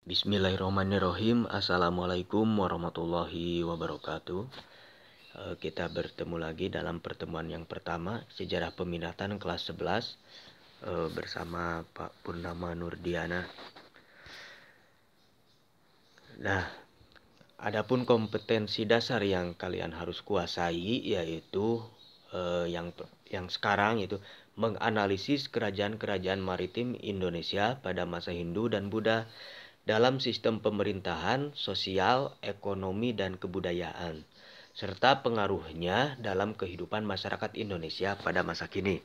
Bismillahirrahmanirrahim. Assalamualaikum warahmatullahi wabarakatuh. Kita bertemu lagi dalam pertemuan yang pertama Sejarah Peminatan kelas 11 bersama Pak Purnama Nurdiana. Nah, adapun kompetensi dasar yang kalian harus kuasai yaitu yang sekarang itu menganalisis kerajaan-kerajaan maritim Indonesia pada masa Hindu dan Buddha dalam sistem pemerintahan, sosial, ekonomi, dan kebudayaan, serta pengaruhnya dalam kehidupan masyarakat Indonesia pada masa kini.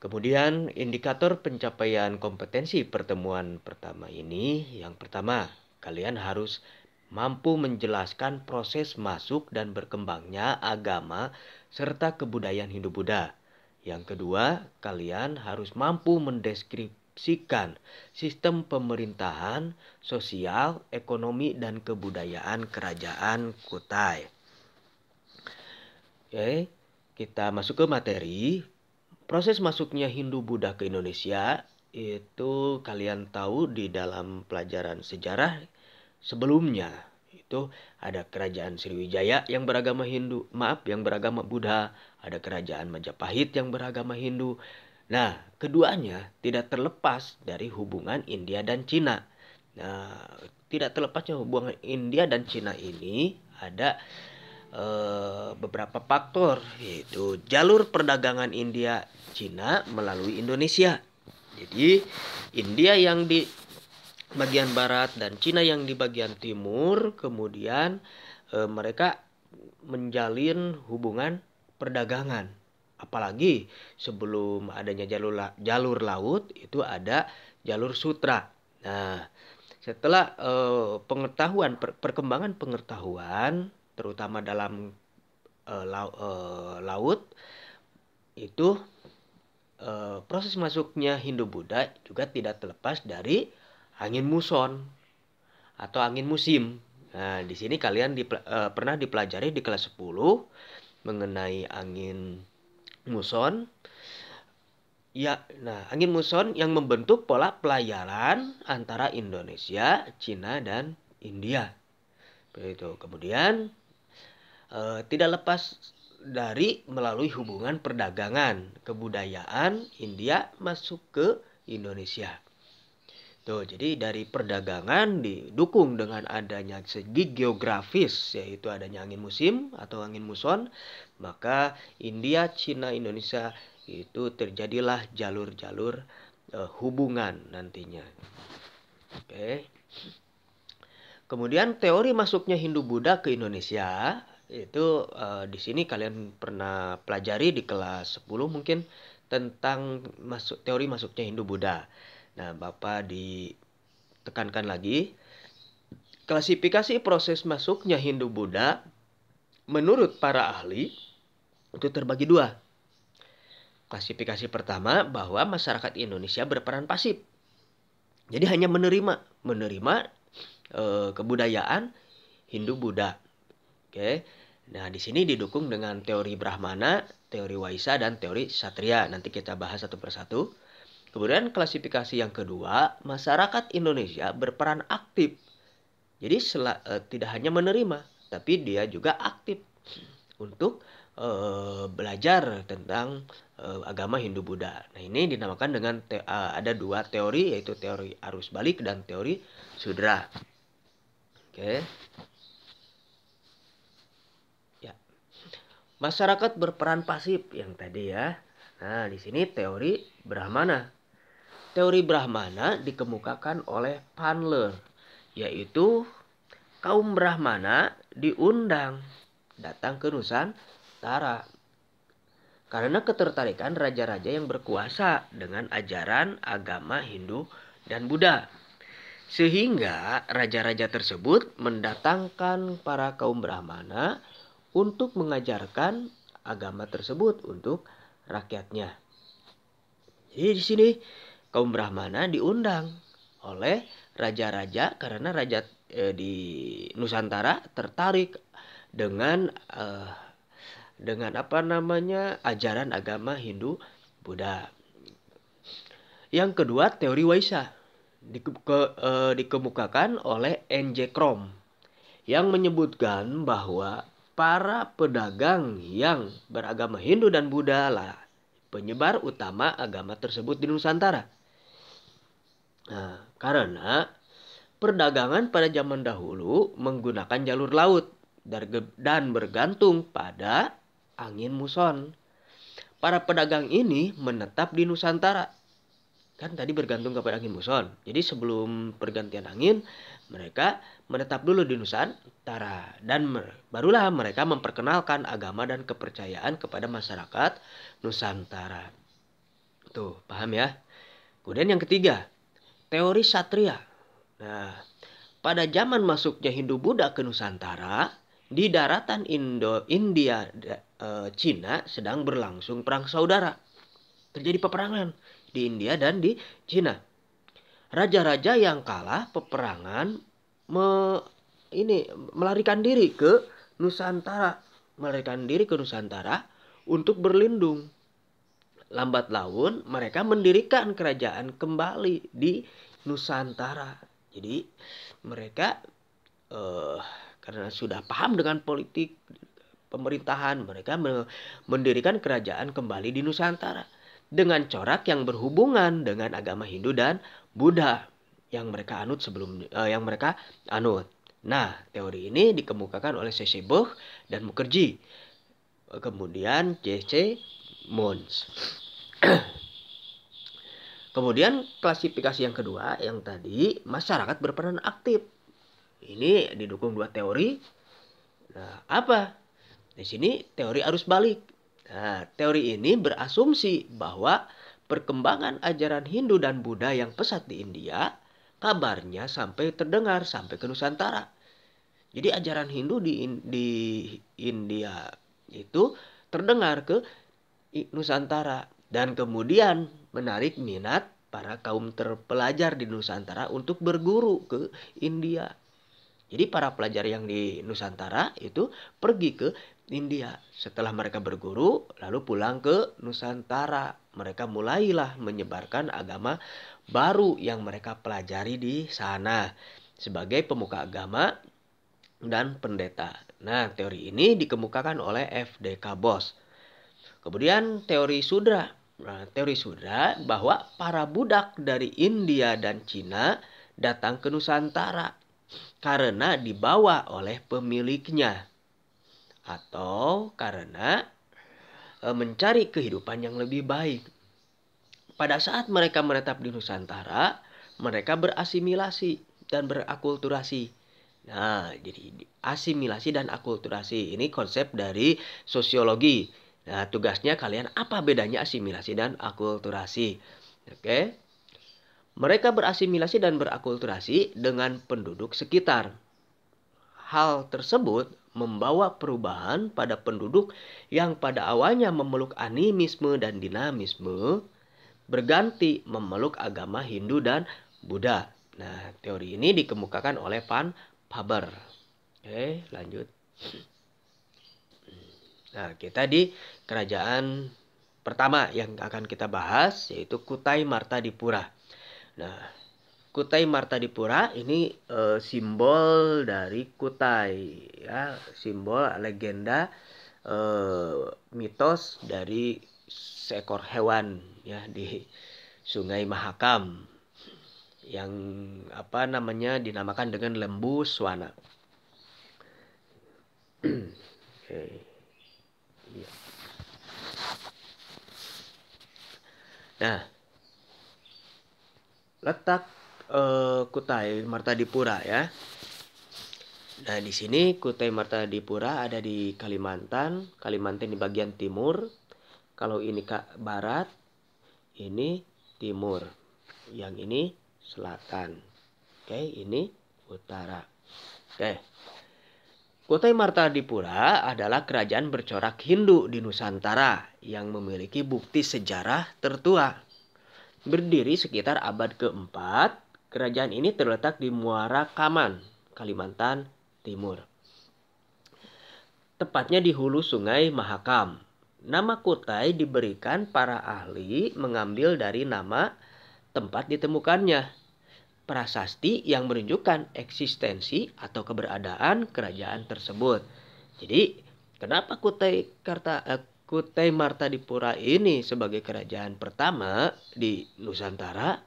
Kemudian indikator pencapaian kompetensi pertemuan pertama ini, yang pertama, kalian harus mampu menjelaskan proses masuk dan berkembangnya agama serta kebudayaan Hindu-Buddha. Yang kedua, kalian harus mampu mendeskripsikan sistem pemerintahan, sosial, ekonomi, dan kebudayaan kerajaan Kutai. Oke, kita masuk ke materi. Proses masuknya Hindu-Buddha ke Indonesia itu kalian tahu di dalam pelajaran sejarah sebelumnya. Itu ada kerajaan Sriwijaya yang beragama yang beragama Buddha, ada kerajaan Majapahit yang beragama Hindu. Nah, keduanya tidak terlepas dari hubungan India dan Cina. Nah, tidak terlepasnya hubungan India dan Cina ini ada beberapa faktor, yaitu jalur perdagangan India Cina melalui Indonesia. Jadi India yang di bagian barat dan Cina yang di bagian timur, kemudian mereka menjalin hubungan perdagangan. Apalagi sebelum adanya jalur laut itu ada jalur sutra. Nah, setelah perkembangan pengetahuan terutama dalam laut itu proses masuknya Hindu-Buddha juga tidak terlepas dari angin muson atau angin musim. Nah, di sini kalian pernah dipelajari di kelas 10 mengenai angin muson. Ya, nah, angin muson yang membentuk pola pelayaran antara Indonesia, Cina, dan India. Begitu. Kemudian tidak lepas dari melalui hubungan perdagangan, kebudayaan India masuk ke Indonesia. Tuh, jadi dari perdagangan didukung dengan adanya segi geografis, yaitu adanya angin musim atau angin muson, maka India, Cina, Indonesia itu terjadilah jalur-jalur hubungan nantinya. Oke. Kemudian teori masuknya Hindu-Buddha ke Indonesia itu di sini kalian pernah pelajari di kelas 10 mungkin tentang teori masuknya Hindu-Buddha. Nah, Bapak ditekankan lagi, klasifikasi proses masuknya Hindu-Buddha menurut para ahli itu terbagi dua. Klasifikasi pertama bahwa masyarakat Indonesia berperan pasif. Jadi hanya menerima kebudayaan Hindu-Buddha. Oke. Nah, di sini didukung dengan teori Brahmana, teori Waisa, dan teori Satria. Nanti kita bahas satu persatu. Kemudian klasifikasi yang kedua, masyarakat Indonesia berperan aktif. Jadi tidak hanya menerima, tapi dia juga aktif untuk belajar tentang agama Hindu-Buddha. Nah, ini dinamakan dengan ada dua teori, yaitu teori arus balik dan teori Sudra. Oke. Ya. Masyarakat berperan pasif yang tadi ya. Nah, di sini teori Brahmana. Teori Brahmana dikemukakan oleh Panler, yaitu kaum Brahmana diundang datang ke Nusantara karena ketertarikan raja-raja yang berkuasa dengan ajaran agama Hindu dan Buddha. Sehingga raja-raja tersebut mendatangkan para kaum Brahmana untuk mengajarkan agama tersebut untuk rakyatnya. Jadi di sini kaum Brahmana diundang oleh raja-raja karena raja di Nusantara tertarik dengan ajaran agama Hindu Buddha. Yang kedua, teori Waisa. dikemukakan oleh N.J. Krom yang menyebutkan bahwa para pedagang yang beragama Hindu dan Buddha lah penyebar utama agama tersebut di Nusantara. Nah, karena perdagangan pada zaman dahulu menggunakan jalur laut dan bergantung pada angin muson. Para pedagang ini menetap di Nusantara. Kan tadi bergantung kepada angin muson. Jadi sebelum pergantian angin, mereka menetap dulu di Nusantara. Dan barulah mereka memperkenalkan agama dan kepercayaan kepada masyarakat Nusantara. Tuh, paham ya? Kemudian yang ketiga, teori Satria. Nah, pada zaman masuknya Hindu-Buddha ke Nusantara, di daratan India, Cina sedang berlangsung perang saudara. Terjadi peperangan di India dan di Cina. Raja-raja yang kalah peperangan melarikan diri ke Nusantara, untuk berlindung. Lambat laun mereka mendirikan kerajaan kembali di Nusantara. Jadi mereka karena sudah paham dengan politik pemerintahan, mereka mendirikan kerajaan kembali di Nusantara dengan corak yang berhubungan dengan agama Hindu dan Buddha yang mereka anut. Nah, teori ini dikemukakan oleh C.C. Buch dan Mukherjee. Kemudian J.C. Mons. Kemudian klasifikasi yang kedua, yang tadi masyarakat berperan aktif. Ini didukung dua teori. Nah, apa? Di sini teori arus balik. Nah, teori ini berasumsi bahwa perkembangan ajaran Hindu dan Buddha yang pesat di India, kabarnya terdengar sampai ke Nusantara. Jadi ajaran Hindu di India itu terdengar ke Nusantara dan kemudian menarik minat para kaum terpelajar di Nusantara untuk berguru ke India. Jadi para pelajar yang di Nusantara itu pergi ke India. Setelah mereka berguru, lalu pulang ke Nusantara. Mereka mulailah menyebarkan agama baru yang mereka pelajari di sana sebagai pemuka agama dan pendeta. Nah, teori ini dikemukakan oleh F.D.K. Bos. Kemudian teori Sudra. Nah, teori Sudra bahwa para budak dari India dan Cina datang ke Nusantara karena dibawa oleh pemiliknya atau karena mencari kehidupan yang lebih baik. Pada saat mereka menetap di Nusantara, mereka berasimilasi dan berakulturasi. Nah, jadi asimilasi dan akulturasi ini konsep dari sosiologi. Nah, tugasnya kalian apa bedanya asimilasi dan akulturasi? Oke. Mereka berasimilasi dan berakulturasi dengan penduduk sekitar. Hal tersebut membawa perubahan pada penduduk yang pada awalnya memeluk animisme dan dinamisme, berganti memeluk agama Hindu dan Buddha. Nah, teori ini dikemukakan oleh Van Faber. Oke, lanjut. Nah, kita di kerajaan pertama yang akan kita bahas yaitu Kutai Martadipura. Nah, Kutai Martadipura ini simbol dari Kutai, ya, simbol legenda mitos dari seekor hewan ya di Sungai Mahakam yang dinamakan dengan lembu swana. Okay. Nah, letak Kutai Martadipura ya. Nah, di sini Kutai Martadipura ada di Kalimantan. Kalimantan di bagian timur. Kalau ini barat, ini timur. Yang ini selatan. Oke, ini utara. Oke. Kutai Martadipura adalah kerajaan bercorak Hindu di Nusantara yang memiliki bukti sejarah tertua. Berdiri sekitar abad keempat, kerajaan ini terletak di Muara Kaman, Kalimantan Timur. Tepatnya di hulu Sungai Mahakam. Nama Kutai diberikan para ahli mengambil dari nama tempat ditemukannya. prasasti yang menunjukkan eksistensi atau keberadaan kerajaan tersebut. Jadi, kenapa Kutai Martadipura ini sebagai kerajaan pertama di Nusantara?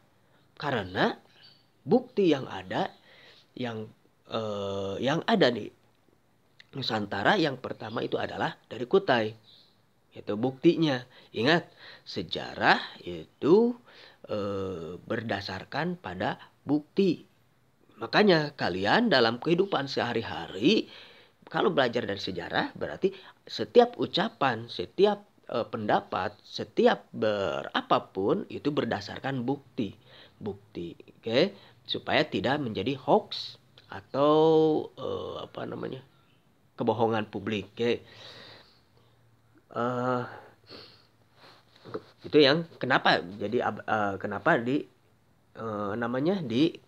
Karena bukti yang ada yang ada di Nusantara yang pertama itu adalah dari Kutai. Itu buktinya. Ingat, sejarah itu berdasarkan pada bukti. Makanya kalian dalam kehidupan sehari-hari kalau belajar dari sejarah berarti setiap ucapan, setiap pendapat, setiap berapapun itu berdasarkan bukti. Bukti, oke? Supaya tidak menjadi hoax atau kebohongan publik, oke? Itu yang kenapa kenapa namanya di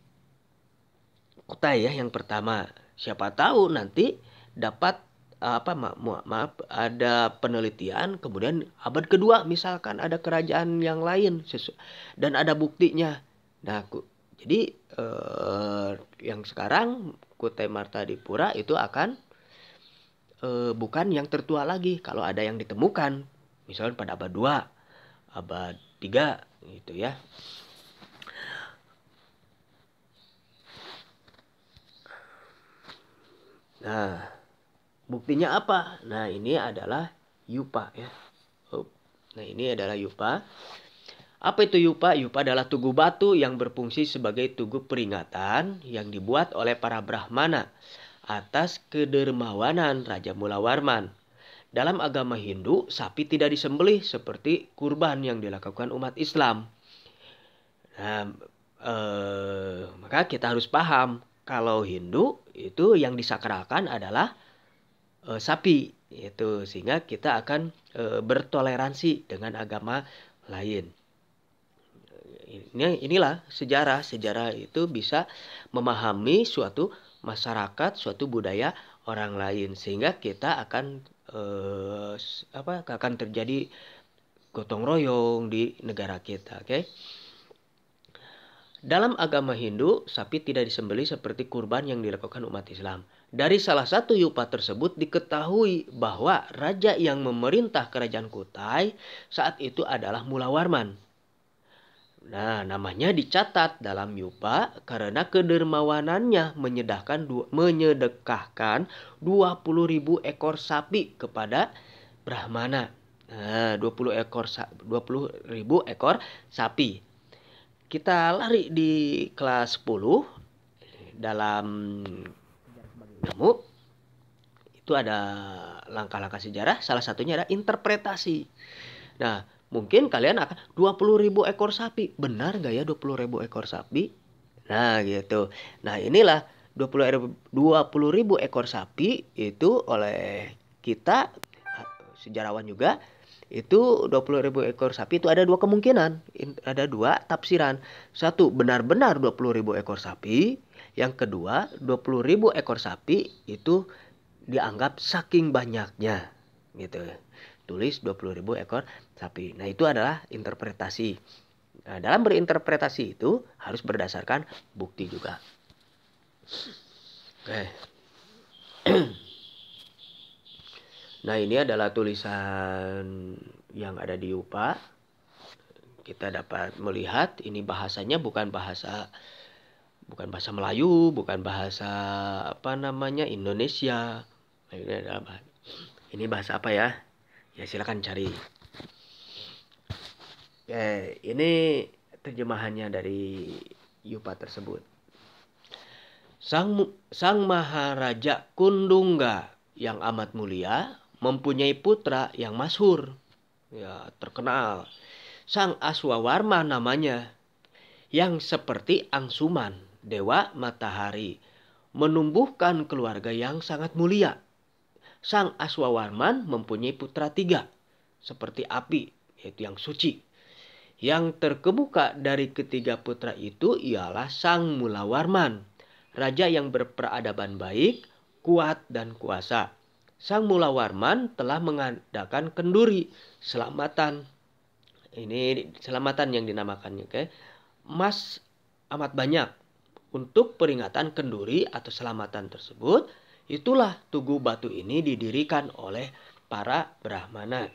Kutai ya yang pertama. Siapa tahu nanti dapat maaf ada penelitian kemudian abad kedua misalkan ada kerajaan yang lain dan ada buktinya. Nah, jadi yang sekarang Kutai Martadipura itu akan bukan yang tertua lagi kalau ada yang ditemukan misalnya pada abad 2, abad 3 gitu ya. Nah, buktinya apa? Nah, ini adalah yupa ya. Nah, ini adalah yupa. Apa itu yupa? Yupa adalah tugu batu yang berfungsi sebagai tugu peringatan yang dibuat oleh para Brahmana atas kedermawanan Raja Mulawarman. Dalam agama Hindu, sapi tidak disembelih seperti kurban yang dilakukan umat Islam. Nah, maka kita harus paham kalau Hindu itu yang disakralkan adalah sapi, itu sehingga kita akan bertoleransi dengan agama lain. Inilah sejarah itu bisa memahami suatu masyarakat, suatu budaya orang lain sehingga kita akan akan terjadi gotong royong di negara kita, oke? Dalam agama Hindu, sapi tidak disembelih seperti kurban yang dilakukan umat Islam. Dari salah satu yupa tersebut diketahui bahwa raja yang memerintah kerajaan Kutai saat itu adalah Mulawarman. Nah, namanya dicatat dalam yupa karena kedermawanannya menyedekahkan 20.000 ekor sapi kepada Brahmana. Nah, 20.000 ekor sapi. Kita lari di kelas 10 dalam ilmu itu ada langkah-langkah sejarah, salah satunya ada interpretasi. Nah, mungkin kalian akan 20.000 ekor sapi. Benar gak ya 20.000 ekor sapi? Nah, gitu. Nah, inilah 20.000 ekor sapi itu oleh kita sejarawan juga itu 20.000 ekor sapi itu ada dua kemungkinan, ada dua tafsiran. Satu, benar-benar 20.000 ekor sapi. Yang kedua, 20.000 ekor sapi itu dianggap saking banyaknya gitu. Tulis 20.000 ekor sapi. Nah, itu adalah interpretasi. Nah, dalam berinterpretasi itu harus berdasarkan bukti juga. Oke. Nah, ini adalah tulisan yang ada di yupa. Kita dapat melihat ini bahasanya bukan bahasa Melayu, bukan bahasa Indonesia. Nah, ini bahasa apa ya? Ya, silakan cari. Ini terjemahannya dari yupa tersebut. Sang Maharaja Kundungga yang amat mulia mempunyai putra yang masyhur, ya terkenal. Sang Aswawarma namanya, yang seperti Angsuman, dewa matahari, menumbuhkan keluarga yang sangat mulia. Sang Aswawarman mempunyai putra 3, seperti api, yaitu yang suci. Yang terkemuka dari ketiga putra itu ialah Sang Mulawarman, raja yang berperadaban baik, kuat dan kuasa. Sang Mulawarman telah mengadakan kenduri, selamatan. Ini selamatan yang dinamakannya, emas amat banyak. Untuk peringatan kenduri atau selamatan tersebut, itulah Tugu Batu ini didirikan oleh para Brahmana.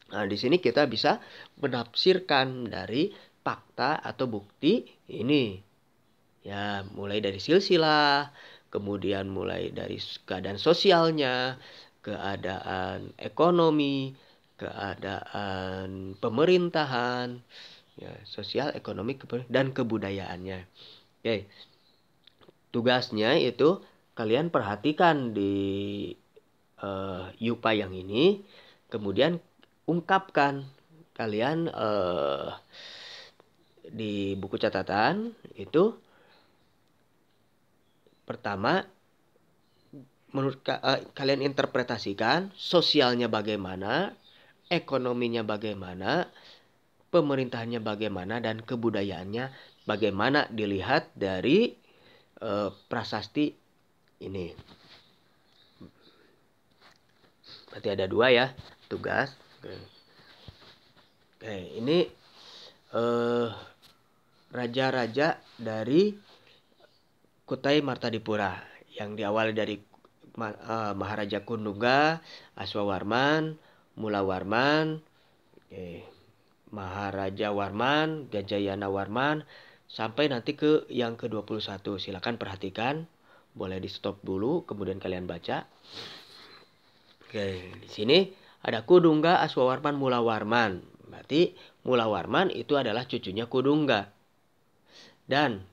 Nah, di sini kita bisa menafsirkan dari fakta atau bukti ini. Ya, mulai dari silsilah, kemudian mulai dari keadaan sosialnya, keadaan ekonomi, keadaan pemerintahan, ya, sosial, ekonomi, dan kebudayaannya. Oke, tugasnya itu kalian perhatikan di Yupa yang ini, kemudian ungkapkan kalian di buku catatan itu. Pertama, menurut kalian interpretasikan sosialnya bagaimana, ekonominya bagaimana, pemerintahannya bagaimana, dan kebudayaannya bagaimana dilihat dari prasasti ini. Berarti ada 2 ya tugas. Oke, ini raja-raja dari Kutai Martadipura yang diawali dari Maharaja Kundungga, Aswawarman, Mulawarman, Maharaja Warman, Gajayana Warman, sampai nanti ke yang ke-21. Silakan perhatikan, boleh di stop dulu, kemudian kalian baca. Oke, di sini ada Kudungga, Aswawarman, Mulawarman. Berarti Mulawarman itu adalah cucunya Kudungga. Dan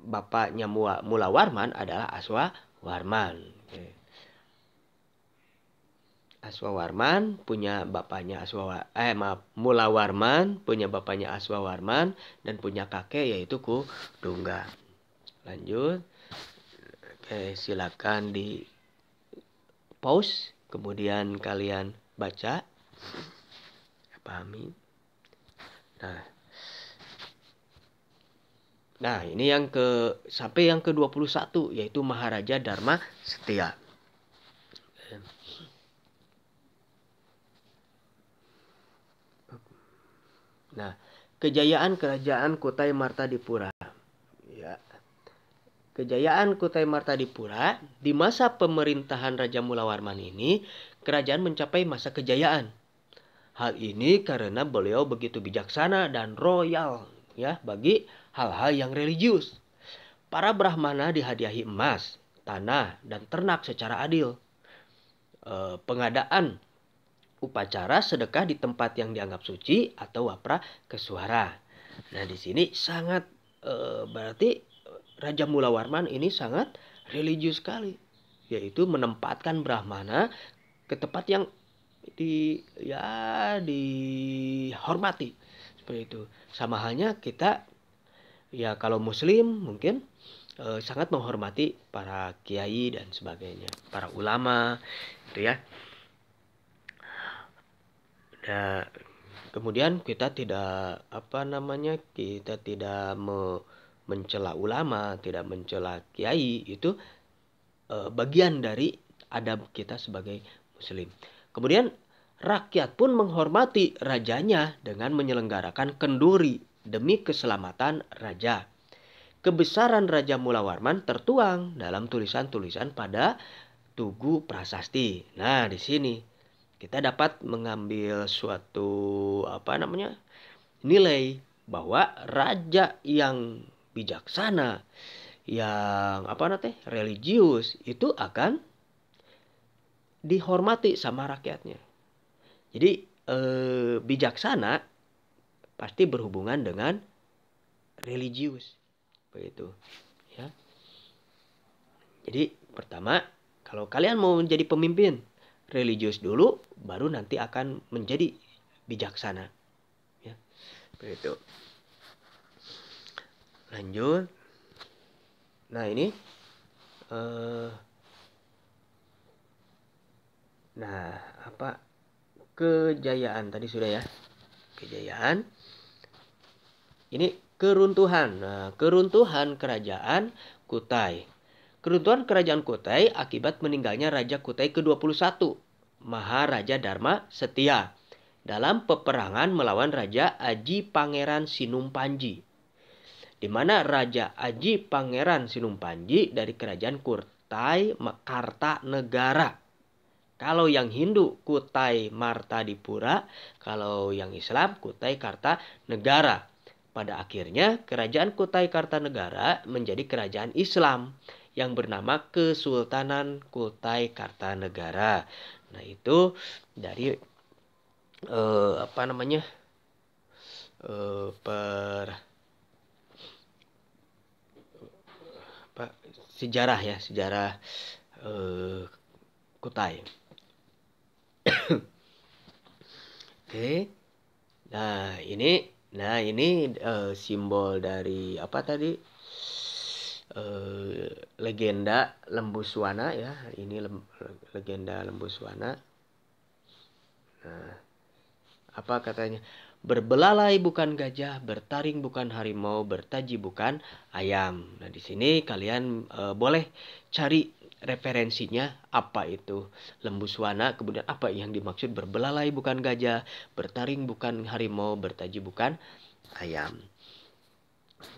bapaknya Mulawarman adalah Aswawarman. Oke. Aswawarman punya bapaknya Mulawarman punya bapaknya Aswawarman dan punya kakek yaitu Kudungga. Lanjut. Oke, silakan di pause, kemudian kalian baca, pahami. Nah, ini sampai yang ke-21 yaitu Maharaja Dharma Setia. Nah, kejayaan kerajaan Kutai Martadipura. Ya. Kejayaan Kutai Martadipura di masa pemerintahan Raja Mulawarman ini, kerajaan mencapai masa kejayaan. Hal ini karena beliau begitu bijaksana dan royal ya bagi hal-hal yang religius. Para Brahmana dihadiahi emas, tanah, dan ternak secara adil. Pengadaan upacara sedekah di tempat yang dianggap suci atau wapra kesuara. Nah, di sini sangat berarti Raja Mulawarman ini sangat religius sekali, yaitu menempatkan Brahmana ke tempat yang dihormati seperti itu. Sama halnya kita ya kalau Muslim mungkin sangat menghormati para kiai dan sebagainya, para ulama, gitu ya. Nah, kemudian kita tidak mencela ulama, tidak mencela kiai, itu bagian dari adab kita sebagai Muslim. Kemudian rakyat pun menghormati rajanya dengan menyelenggarakan kenduri demi keselamatan raja. Kebesaran Raja Mulawarman tertuang dalam tulisan-tulisan pada Tugu Prasasti. Nah, di sini kita dapat mengambil suatu nilai bahwa raja yang bijaksana, yang religius itu akan dihormati sama rakyatnya. Jadi bijaksana pasti berhubungan dengan religius, begitu ya. Jadi pertama, kalau kalian mau menjadi pemimpin, religius dulu, baru nanti akan menjadi bijaksana. Ya, begitu. Lanjut. Nah, ini kejayaan tadi sudah ya. Kejayaan. Ini keruntuhan. Nah, keruntuhan kerajaan Kutai. Keruntuhan kerajaan Kutai akibat meninggalnya Raja Kutai ke-21, Maharaja Dharma Setia, dalam peperangan melawan Raja Aji Pangeran Sinumpanji. di mana Raja Aji Pangeran Sinumpanji dari kerajaan Kutai Kartanegara. Kalau yang Hindu Kutai Martadipura, kalau yang Islam Kutai Kartanegara. Pada akhirnya kerajaan Kutai Kartanegara menjadi kerajaan Islam yang bernama Kesultanan Kutai Kartanegara. Nah, itu dari apa namanya? Sejarah ya, sejarah Kutai. Oke. Nah, ini simbol dari apa tadi? Legenda Lembuswana ya. Ini legenda Lembuswana. Nah, apa katanya? Berbelalai bukan gajah, bertaring bukan harimau, bertaji bukan ayam. Nah, di sini kalian boleh cari referensinya apa itu Lembuswana, kemudian apa yang dimaksud berbelalai bukan gajah, bertaring bukan harimau, bertaji bukan ayam.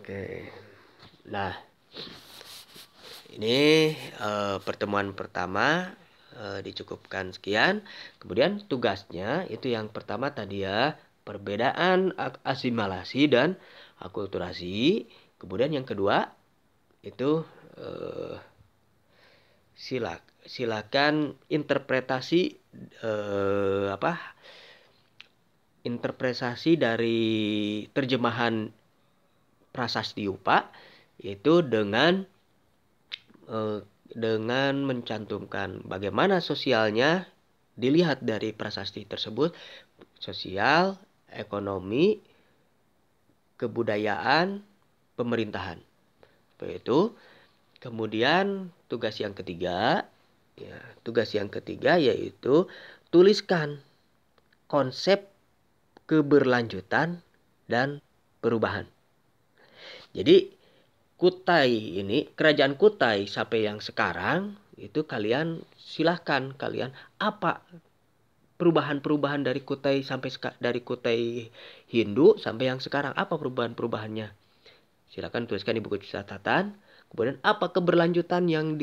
Oke. Nah, ini pertemuan pertama dicukupkan sekian. Kemudian tugasnya itu yang pertama tadi ya, perbedaan asimilasi dan akulturasi. Kemudian yang kedua itu silakan interpretasi interpretasi dari terjemahan prasasti Upa, yaitu dengan mencantumkan bagaimana sosialnya dilihat dari prasasti tersebut, sosial, ekonomi, kebudayaan, pemerintahan. Seperti itu. Kemudian tugas yang ketiga yaitu tuliskan konsep keberlanjutan dan perubahan. Jadi kerajaan Kutai sampai yang sekarang itu silahkan kalian apa perubahan-perubahan dari Kutai dari Kutai Hindu sampai yang sekarang, apa perubahan-perubahannya? Silakan tuliskan di buku catatan. Kemudian apa keberlanjutan yang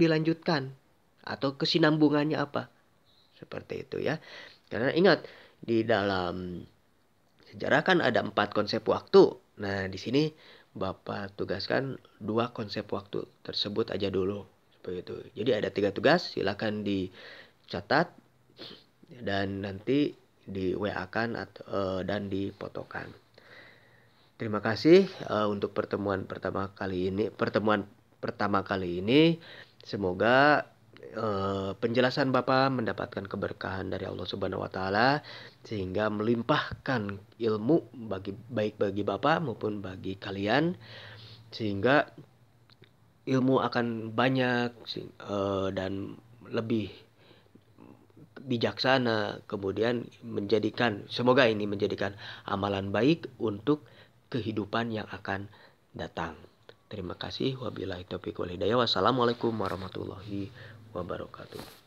dilanjutkan atau kesinambungannya apa? Seperti itu ya. Karena ingat, di dalam sejarah kan ada 4 konsep waktu. Nah, di sini Bapak tugaskan 2 konsep waktu tersebut aja dulu. Seperti itu. Jadi ada 3 tugas, silakan dicatat dan nanti di WA-kan dan difotokan. Terima kasih untuk pertemuan pertama kali ini. Semoga penjelasan Bapak mendapatkan keberkahan dari Allah Subhanahu wa taala sehingga melimpahkan ilmu baik bagi Bapak maupun bagi kalian, sehingga ilmu akan banyak dan lebih bijaksana, kemudian semoga ini menjadikan amalan baik untuk kehidupan yang akan datang. Terima kasih. Wabillahi taufiq wal hidayah. Wassalamualaikum warahmatullahi wabarakatuh.